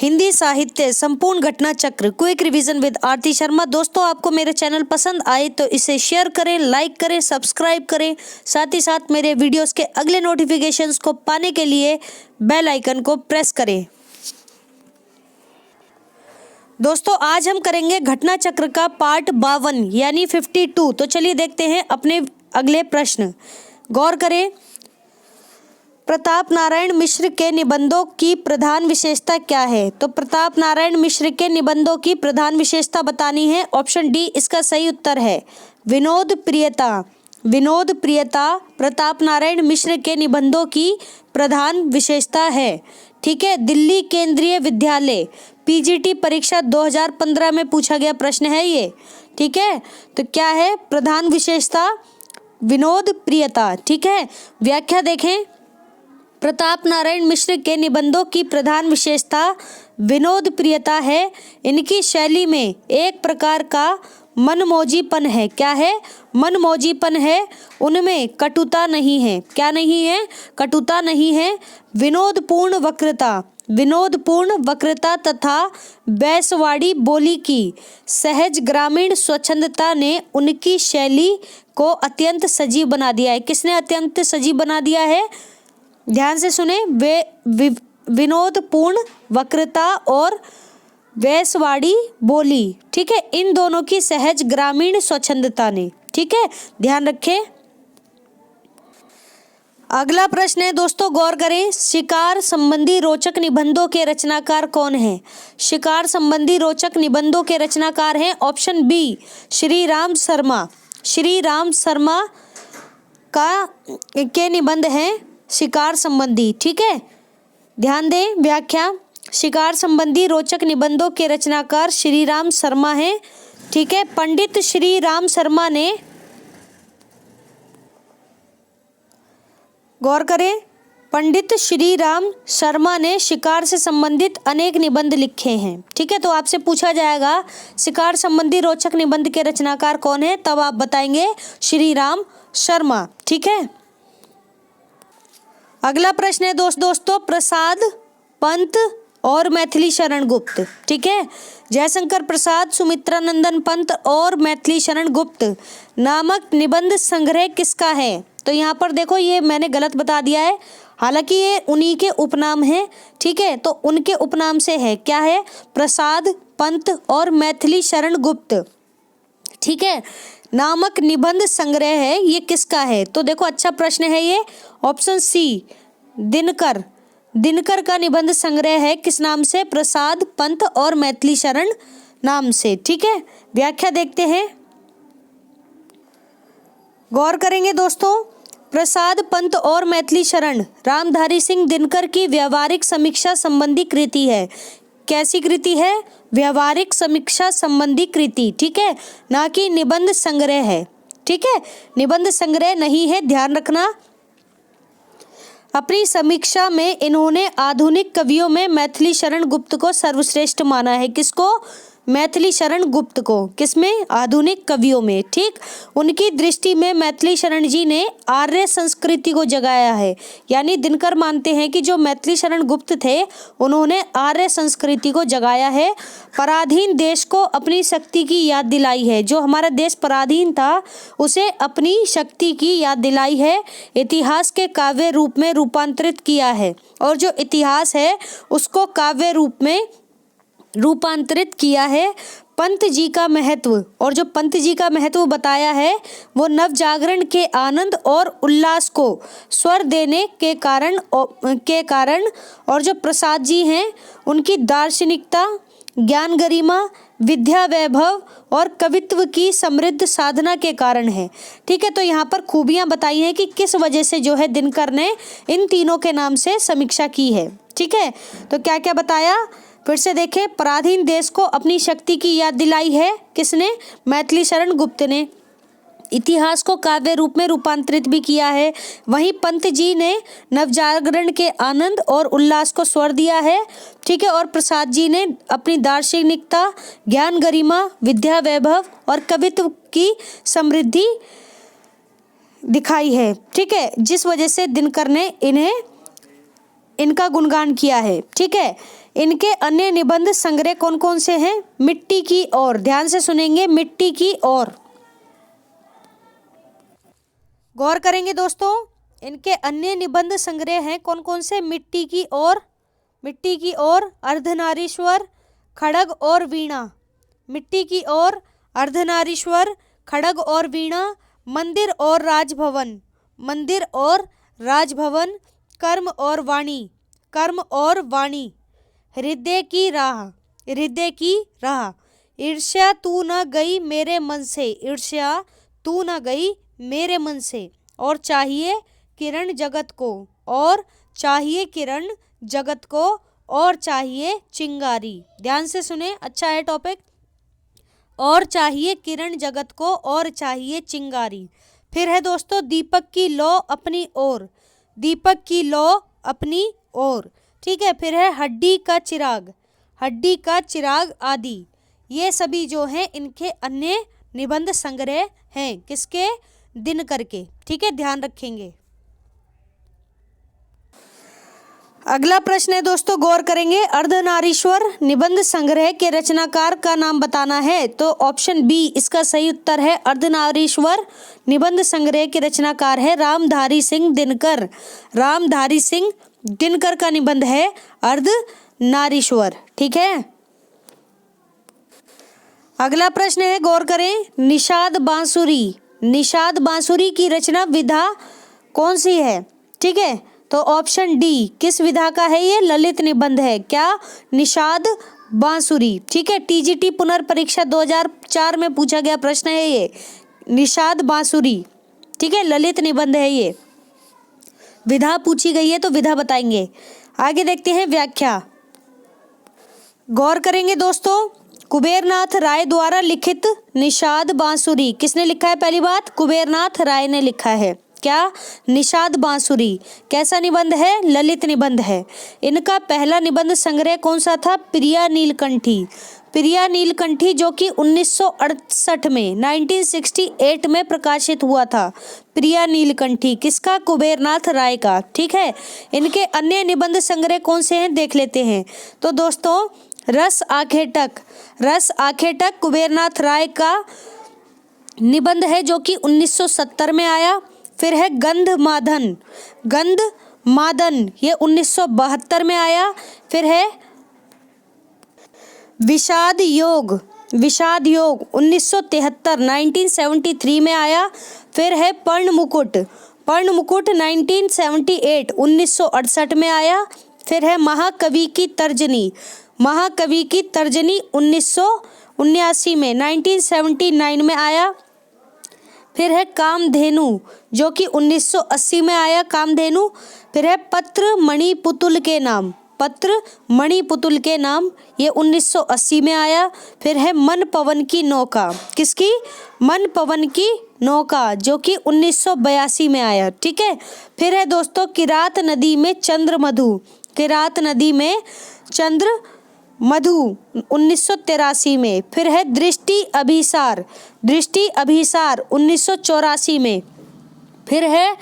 हिंदी साहित्य संपूर्ण घटना चक्र क्विक रिवीजन विद आरती शर्मा। दोस्तों, आपको मेरे चैनल पसंद आए तो इसे शेयर करें, लाइक करें, सब्सक्राइब करें। साथ ही साथ मेरे वीडियोस के अगले नोटिफिकेशंस को पाने के लिए बेल आइकन को प्रेस करें। दोस्तों, आज हम करेंगे घटना चक्र का पार्ट 52 यानी 52। तो चलिए देखते हैं अपने अगले प्रश्न। गौर करें, प्रताप नारायण मिश्र के निबंधों की प्रधान विशेषता क्या है? तो प्रताप नारायण मिश्र के निबंधों की प्रधान विशेषता बतानी है। ऑप्शन डी इसका सही उत्तर है। विनोद प्रियता। विनोद प्रियता प्रताप नारायण मिश्र के निबंधों की प्रधान विशेषता है। ठीक है, दिल्ली केंद्रीय विद्यालय पीजीटी परीक्षा 2015 में पूछा गया प्रश्न है ये। ठीक है, तो क्या है प्रधान विशेषता? विनोद प्रियता। ठीक है, व्याख्या देखें। प्रताप नारायण मिश्र के निबंधों की प्रधान विशेषता विनोद प्रियता है। इनकी शैली में एक प्रकार का मनमौजीपन है। क्या है? मनमौजीपन है। उनमें कटुता नहीं है। क्या नहीं है? कटुता नहीं है। विनोदपूर्ण वक्रता। विनोदपूर्ण वक्रता तथा बैसवाड़ी बोली की सहज ग्रामीण स्वच्छंदता ने उनकी शैली को अत्यंत सजीव बना दिया है। किसने अत्यंत सजीव बना दिया है? ध्यान से सुने। विनोदपूर्ण वक्रता और बैसवाड़ी बोली, ठीक है, इन दोनों की सहज ग्रामीण स्वच्छंदता ने। ठीक है, ध्यान रखें। अगला प्रश्न है दोस्तों, गौर करें। शिकार संबंधी रोचक निबंधों के रचनाकार कौन हैं? शिकार संबंधी रोचक निबंधों के रचनाकार हैं ऑप्शन बी श्री राम शर्मा। श्री राम शर्मा के निबंध हैं शिकार संबंधी। ठीक है, ध्यान दें। व्याख्या, शिकार संबंधी रोचक निबंधों के रचनाकार श्री राम शर्मा हैं। ठीक है, पंडित श्री राम शर्मा ने, गौर करें, पंडित श्री राम शर्मा ने शिकार से संबंधित अनेक निबंध लिखे हैं। ठीक है, तो आपसे पूछा जाएगा शिकार संबंधी रोचक निबंध के रचनाकार कौन है, तब आप बताएंगे श्री राम शर्मा। ठीक है, अगला प्रश्न है दोस्तों, प्रसाद पंत और मैथिली शरण गुप्त। ठीक है, जयशंकर प्रसाद, सुमित्रानंदन पंत और मैथिली शरण गुप्त नामक निबंध संग्रह किसका है? तो यहाँ पर देखो, ये मैंने गलत बता दिया है, हालांकि ये उन्हीं के उपनाम हैं। ठीक है, तो उनके उपनाम से है। क्या है? प्रसाद पंत और मैथिली शरण गुप्त, ठीक है, नामक निबंध संग्रह है। ये किसका है? तो देखो, अच्छा प्रश्न है ये। Option C Dinkar. दिनकर का निबंध संग्रह है। किस नाम से? प्रसाद पंत और मैथिली शरण नाम से। ठीक है, व्याख्या देखते हैं। गौर करेंगे दोस्तों, प्रसाद पंत और मैथिली शरण रामधारी सिंह दिनकर की व्यवहारिक समीक्षा संबंधी कृति है। कैसी कृति है? व्यवहारिक समीक्षा संबंधी कृति। ठीक है, ना कि निबंध संग्रह है। ठीक है, निबंध संग्रह नहीं है, ध्यान रखना। अपनी समीक्षा में इन्होंने आधुनिक कवियों में मैथिली शरण गुप्त को सर्वश्रेष्ठ माना है। किसको? मैथिली शरण गुप्त को। किसमें? आधुनिक कवियों में। ठीक, उनकी दृष्टि में मैथिली शरण जी ने आर्य संस्कृति को जगाया है। यानी दिनकर मानते हैं कि जो मैथिली शरण गुप्त थे उन्होंने आर्य संस्कृति को जगाया है। पराधीन देश को अपनी शक्ति की याद दिलाई है। जो हमारा देश पराधीन था उसे अपनी शक्ति की याद दिलाई है। इतिहास के काव्य रूप में रूपांतरित किया है और जो इतिहास है उसको काव्य रूप में रूपांतरित किया है। पंत जी का महत्व, और जो पंत जी का महत्व बताया है वो नव जागरण के आनंद और उल्लास को स्वर देने के कारण और जो प्रसाद जी हैं उनकी दार्शनिकता, ज्ञान गरिमा, विद्या वैभव और कवित्व की समृद्ध साधना के कारण है। ठीक है, तो यहाँ पर खूबियां बताई हैं कि किस वजह से जो है दिनकर ने इन तीनों के नाम से समीक्षा की है। ठीक है, तो क्या क्या बताया, फिर से देखें। पराधीन देश को अपनी शक्ति की याद दिलाई है। किसने? मैथिली शरण गुप्त ने। इतिहास को काव्य रूप में रूपांतरित भी किया है। वहीं पंत जी ने नवजागरण के आनंद और उल्लास को स्वर दिया है। ठीक है, और प्रसाद जी ने अपनी दार्शनिकता, ज्ञान गरिमा, विद्या वैभव और कवित्व की समृद्धि दिखाई है। ठीक है, जिस वजह से दिनकर ने इन्हें इनका गुणगान किया है। ठीक है, इनके अन्य निबंध संग्रह कौन कौन से हैं? मिट्टी की ओर, ध्यान से सुनेंगे, मिट्टी की ओर। गौर करेंगे दोस्तों, इनके अन्य निबंध संग्रह हैं कौन कौन से? मिट्टी की ओर, मिट्टी की ओर, अर्धनारीश्वर, खड़ग और वीणा। मिट्टी की ओर, अर्धनारीश्वर, खड़ग और वीणा, मंदिर और राजभवन, मंदिर और राजभवन, कर्म और वाणी, कर्म और वाणी, हृदय की राह, हृदय की राह, ईर्ष्या तू न गई मेरे मन से, ईर्ष्या तू न गई मेरे मन से, और चाहिए किरण जगत को, और चाहिए किरण जगत को, और चाहिए चिंगारी। ध्यान से सुने, अच्छा है टॉपिक। और चाहिए किरण जगत को, और चाहिए चिंगारी। फिर है दोस्तों, दीपक की लौ अपनी ओर, दीपक की लौ अपनी ओर। ठीक है, फिर है हड्डी का चिराग, हड्डी का चिराग आदि। ये सभी जो हैं इनके अन्य निबंध संग्रह हैं। किसके? दिनकर के। ठीक है, ध्यान रखेंगे। अगला प्रश्न है दोस्तों, गौर करेंगे, अर्धनारीश्वर निबंध संग्रह के रचनाकार का नाम बताना है। तो ऑप्शन बी इसका सही उत्तर है। अर्धनारीश्वर निबंध संग्रह के रचनाकार है रामधारी सिंह दिनकर। रामधारी सिंह दिनकर का निबंध है अर्धनारीश्वर। ठीक है, अगला प्रश्न है, गौर करें, निषाद बांसुरी, निषाद बांसुरी की रचना विधा कौन सी है? ठीक है, तो ऑप्शन डी किस विधा का है? ये ललित निबंध है। क्या? निषाद बांसुरी। ठीक है, टीजीटी पुनर्परीक्षा 2004 में पूछा गया प्रश्न है ये, निषाद बांसुरी। ठीक है, ललित निबंध है ये। विधा पूछी गई है तो विधा बताएंगे। आगे देखते हैं व्याख्या। गौर करेंगे दोस्तों, कुबेरनाथ राय द्वारा लिखित निषाद बांसुरी, किसने लिखा है? पहली बात, कुबेरनाथ राय ने लिखा है। क्या? निषाद बांसुरी। कैसा निबंध है? ललित निबंध है। इनका पहला निबंध संग्रह कौन सा था? प्रिया नीलकंठी। प्रिया नीलकंठी जो कि 1968 में 1968 में प्रकाशित हुआ था। प्रिया नीलकंठी किसका? कुबेरनाथ राय का। ठीक है, इनके अन्य निबंध संग्रह कौन से हैं देख लेते हैं। तो दोस्तों, रस आखेटक, रस आखेटक कुबेरनाथ राय का निबंध है जो कि 1970 में आया। फिर है गंधमादन, गंधमादन ये 1972 में आया। फिर है विषाद योग, विषाद योग 1973 1973 में आया। फिर है पर्ण मुकुट, पर्ण मुकुट 1978 1968 में आया। फिर है महाकवि की तर्जनी, महाकवि की तर्जनी 1979 में 1979 में आया। फिर है कामधेनु जो कि 1980 में आया, कामधेनु। फिर है पत्र मणि पुतुल के नाम, पत्र मणि पुतुल के नाम ये 1980 में आया। फिर है मन पवन की नौका, किसकी? मन पवन की नौका जो कि 1982 में आया। ठीक है, फिर है दोस्तों किरात नदी में चंद्र मधु, किरात नदी में चंद्र मधु 1983 में। फिर है दृष्टि अभिसार, दृष्टि अभिसार 1984 में। फिर है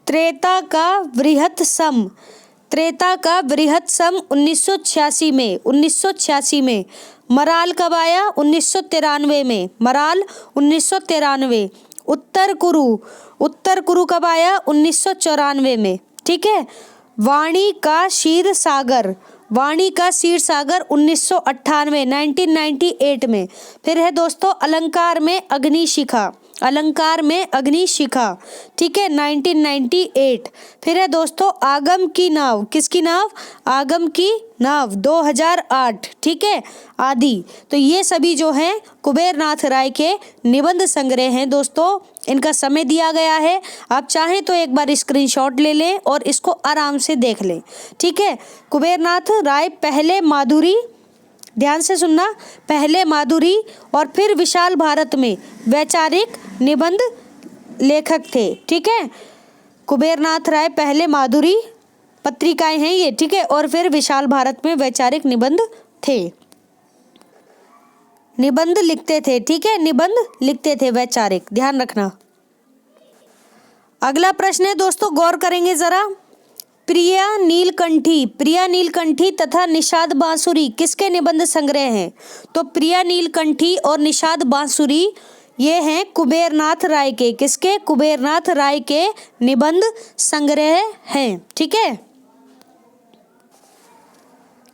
त्रेता का वृहत सम, त्रेता का वृहत सम 1986 में, 1986 में। मराल कब आया? 1993 में, मराल 1993। उत्तर कुरु, उत्तर कुरु कब आया? 1994 में। ठीक है, वाणी का क्षीर सागर, वाणी का क्षीर सागर 1998 1998 में। फिर है दोस्तों अलंकार में अग्निशिखा, अलंकार में अग्निशिखा। ठीक है, 1998। फिर है दोस्तों आगम की नाव, किसकी नाव? आगम की नाव 2008। ठीक है, आदि। तो ये सभी जो हैं कुबेरनाथ राय के निबंध संग्रह हैं दोस्तों। इनका समय दिया गया है, आप चाहें तो एक बार स्क्रीनशॉट ले लें और इसको आराम से देख लें। ठीक है, कुबेरनाथ राय पहले माधुरी, ध्यान से सुनना, पहले माधुरी और फिर विशाल भारत में वैचारिक निबंध लेखक थे। ठीक है, कुबेरनाथ राय पहले माधुरी पत्रिकाएं हैं ये। ठीक है, और फिर विशाल भारत में वैचारिक निबंध थे, निबंध लिखते थे। ठीक है, निबंध लिखते थे वैचारिक, ध्यान रखना। अगला प्रश्न है दोस्तों, गौर करेंगे जरा, प्रिया नीलकंठी तथा निषाद बांसुरी किसके निबंध संग्रह हैं? तो प्रिया नीलकंठी और निषाद बांसुरी ये हैं कुबेरनाथ राय के, किसके? कुबेरनाथ राय के निबंध संग्रह हैं। ठीक है,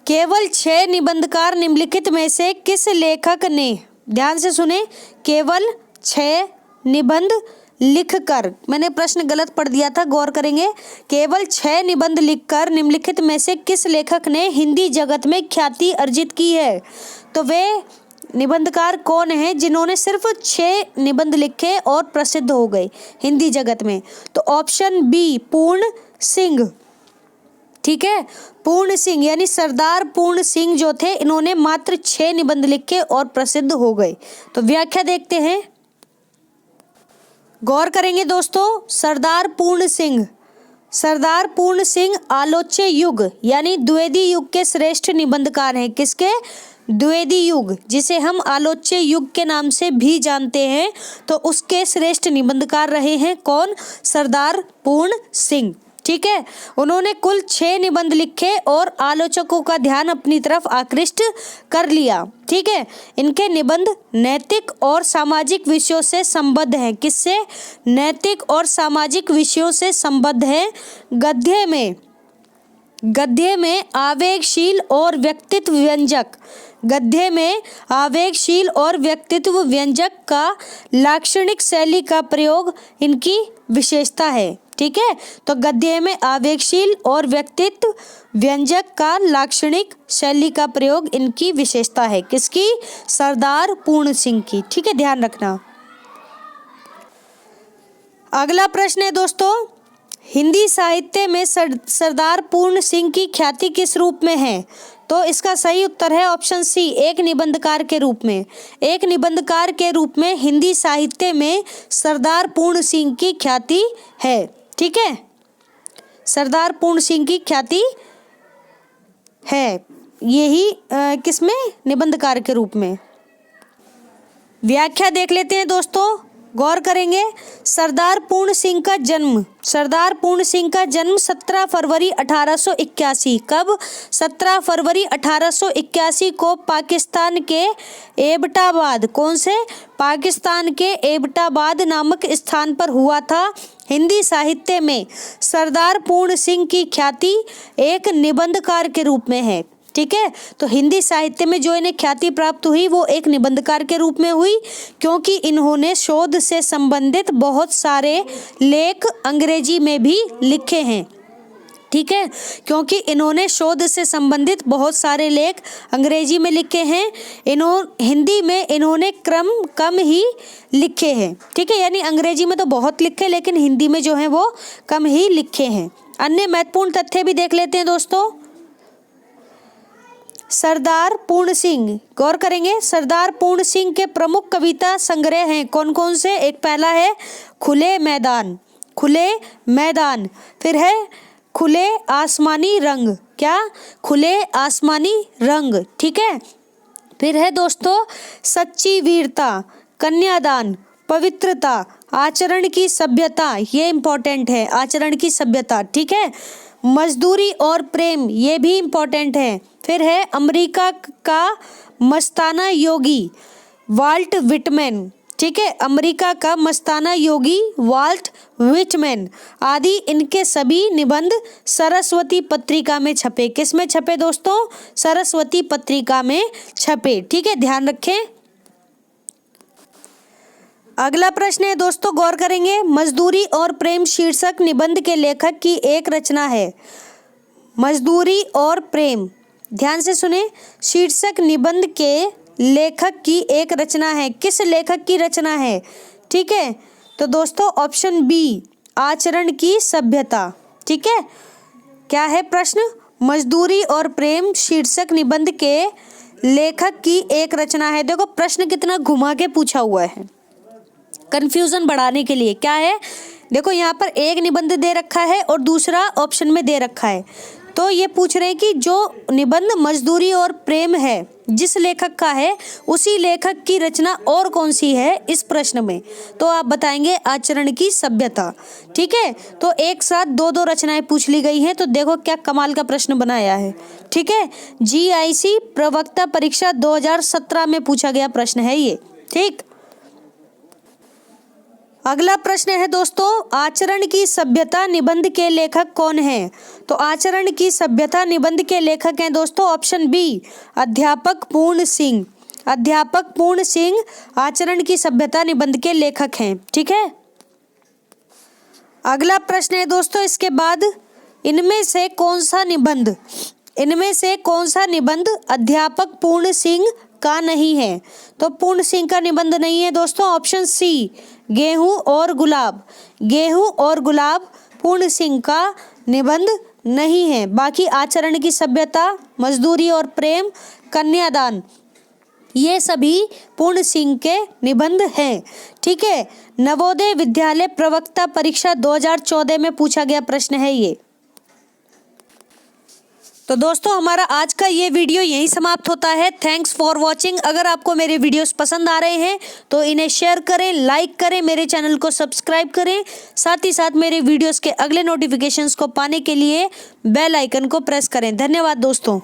केवल 6 निबंधकार निम्नलिखित में से किस लेखक ने, ध्यान से सुने, केवल 6 निबंध लिखकर, मैंने प्रश्न गलत पढ़ दिया था, गौर करेंगे, केवल 6 निबंध लिखकर निम्नलिखित में से किस लेखक ने हिंदी जगत में ख्याति अर्जित की है? तो वे निबंधकार कौन हैं जिन्होंने सिर्फ 6 निबंध लिखे और प्रसिद्ध हो गए हिंदी जगत में? तो ऑप्शन बी पूर्ण सिंह। ठीक है, पूर्ण सिंह यानी सरदार पूर्ण सिंह जो थे, इन्होंने मात्र 6 निबंध लिखे और प्रसिद्ध हो गए। तो व्याख्या देखते हैं, गौर करेंगे दोस्तों। सरदार पूर्ण सिंह आलोच्य युग यानी द्विवेदी युग के श्रेष्ठ निबंधकार हैं। किसके? द्विवेदी युग, जिसे हम आलोच्य युग के नाम से भी जानते हैं, तो उसके श्रेष्ठ निबंधकार रहे हैं कौन? सरदार पूर्ण सिंह। ठीक है, उन्होंने कुल 6 निबंध लिखे और आलोचकों का ध्यान अपनी तरफ आकृष्ट कर लिया। ठीक है, इनके निबंध नैतिक और सामाजिक विषयों से संबद्ध हैं। किससे? नैतिक और सामाजिक विषयों से संबद्ध हैं। गद्य में आवेगशील और व्यक्तित्व व्यंजक का लाक्षणिक शैली का प्रयोग इनकी विशेषता है। ठीक है, तो गद्य में आवेगशील और व्यक्तित्व व्यंजक का लाक्षणिक शैली का प्रयोग इनकी विशेषता है। किसकी? सरदार पूर्ण सिंह की। ठीक है, ध्यान रखना। अगला प्रश्न है दोस्तों, हिंदी साहित्य में सरदार पूर्ण सिंह की ख्याति किस रूप में है? तो इसका सही उत्तर है ऑप्शन सी, एक निबंधकार के रूप में। एक निबंधकार के रूप में हिंदी साहित्य में सरदार पूर्ण सिंह की ख्याति है। ठीक है, सरदार पूर्ण सिंह की ख्याति है, यही किसमें? निबंधकार के रूप में। व्याख्या देख लेते हैं दोस्तों, गौर करेंगे। सरदार पूर्ण सिंह का जन्म 17 फरवरी 1881। कब? 17 फरवरी 1881 को पाकिस्तान के एबटाबाद, कौन से? पाकिस्तान के एबटाबाद नामक स्थान पर हुआ था। हिंदी साहित्य में सरदार पूर्ण सिंह की ख्याति एक निबंधकार के रूप में है। ठीक है, तो हिंदी साहित्य में जो इन्हें ख्याति प्राप्त हुई वो एक निबंधकार के रूप में हुई, क्योंकि इन्होंने शोध से संबंधित बहुत सारे लेख अंग्रेजी में भी लिखे हैं। ठीक है, क्योंकि इन्होंने शोध से संबंधित बहुत सारे लेख अंग्रेजी में लिखे हैं। हिंदी में इन्होंने कम ही लिखे हैं। ठीक है, यानी अंग्रेजी में तो बहुत लिखे, लेकिन हिंदी में जो है वो कम ही लिखे हैं। अन्य महत्वपूर्ण तथ्य भी देख लेते हैं दोस्तों। सरदार पूर्ण सिंह, गौर करेंगे, सरदार पूर्ण सिंह के प्रमुख कविता संग्रह हैं कौन कौन से? एक पहला है खुले मैदान, फिर है खुले आसमानी रंग। क्या? खुले आसमानी रंग। ठीक है, फिर है दोस्तों सच्ची वीरता, कन्यादान, पवित्रता, आचरण की सभ्यता, ये इंपॉर्टेंट है, आचरण की सभ्यता। ठीक है, मजदूरी और प्रेम, ये भी इंपॉर्टेंट है। फिर है अमेरिका का मस्ताना योगी, वाल्ट विटमैन। ठीक है, अमेरिका का मस्ताना योगी वाल्ट विटमैन आदि इनके सभी निबंध सरस्वती पत्रिका में छपे। किस में छपे दोस्तों? सरस्वती पत्रिका में छपे। ठीक है, ध्यान रखें। अगला प्रश्न है दोस्तों, गौर करेंगे। मजदूरी और प्रेम शीर्षक निबंध के लेखक की एक रचना है। मजदूरी और प्रेम, ध्यान से सुने, शीर्षक निबंध के लेखक की एक रचना है। किस लेखक की रचना है? ठीक है, तो दोस्तों ऑप्शन बी, आचरण की सभ्यता। ठीक है, क्या है प्रश्न? मजदूरी और प्रेम शीर्षक निबंध के लेखक की एक रचना है। देखो प्रश्न कितना घुमा के पूछा हुआ है, कंफ्यूजन बढ़ाने के लिए। क्या है? देखो यहाँ पर एक निबंध दे रखा है और दूसरा ऑप्शन में दे रखा है, तो ये पूछ रहे हैं कि जो निबंध मजदूरी और प्रेम है जिस लेखक का है उसी लेखक की रचना और कौन सी है इस प्रश्न में। तो आप बताएंगे आचरण की सभ्यता। ठीक है, तो एक साथ दो दो रचनाएं पूछ ली गई हैं। तो देखो क्या कमाल का प्रश्न बनाया है। ठीक है, GIC प्रवक्ता परीक्षा 2017 में पूछा गया प्रश्न है ये। ठीक, अगला प्रश्न है दोस्तों, आचरण की सभ्यता निबंध के लेखक कौन हैं? तो आचरण की सभ्यता निबंध के लेखक हैं दोस्तों ऑप्शन बी, अध्यापक पूर्ण सिंह। अध्यापक पूर्ण सिंह आचरण की सभ्यता निबंध के लेखक हैं। ठीक है, अगला प्रश्न है दोस्तों इसके बाद, इनमें से कौन सा निबंध अध्यापक पूर्ण सिंह का नहीं है? तो पूर्ण सिंह का निबंध नहीं है दोस्तों ऑप्शन सी, गेहूं और गुलाब। गेहूं और गुलाब पूर्ण सिंह का निबंध नहीं है। बाकी आचरण की सभ्यता, मजदूरी और प्रेम, कन्यादान, ये सभी पूर्ण सिंह के निबंध हैं। ठीक है, नवोदय विद्यालय प्रवक्ता परीक्षा 2014 में पूछा गया प्रश्न है ये। तो दोस्तों हमारा आज का ये वीडियो यहीं समाप्त होता है। Thanks for watching. अगर आपको मेरे वीडियोस पसंद आ रहे हैं तो इन्हें शेयर करें, लाइक करें, मेरे चैनल को सब्सक्राइब करें। साथ ही साथ मेरे वीडियोस के अगले नोटिफिकेशंस को पाने के लिए बेल आइकन को प्रेस करें। धन्यवाद दोस्तों।